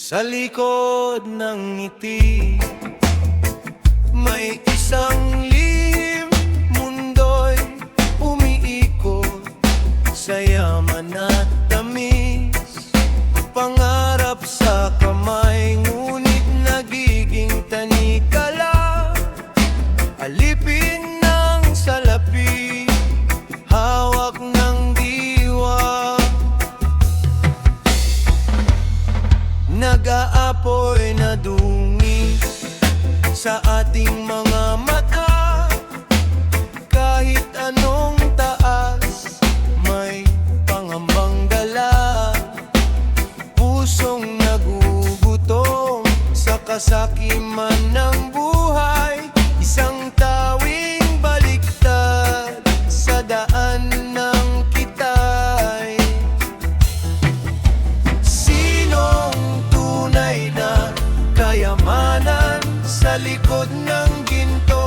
Sa likod ng ngiti, may isang lihim mundo'y umiikot sa yaman at tamis. Pangarap sa kamay, ngunit nagiging tanikala. Alipin ng salapi, hawak ng diwa. Nag-aapoy na dungis sa ating mga mata. Kahit anong taas, may pangambang dala. Pusong nagugutom sa kasakiman ng buhay. Isang tawing baliktad sa daan ng kitay. Sinong tunay na kayamanan sa likod ng ginto?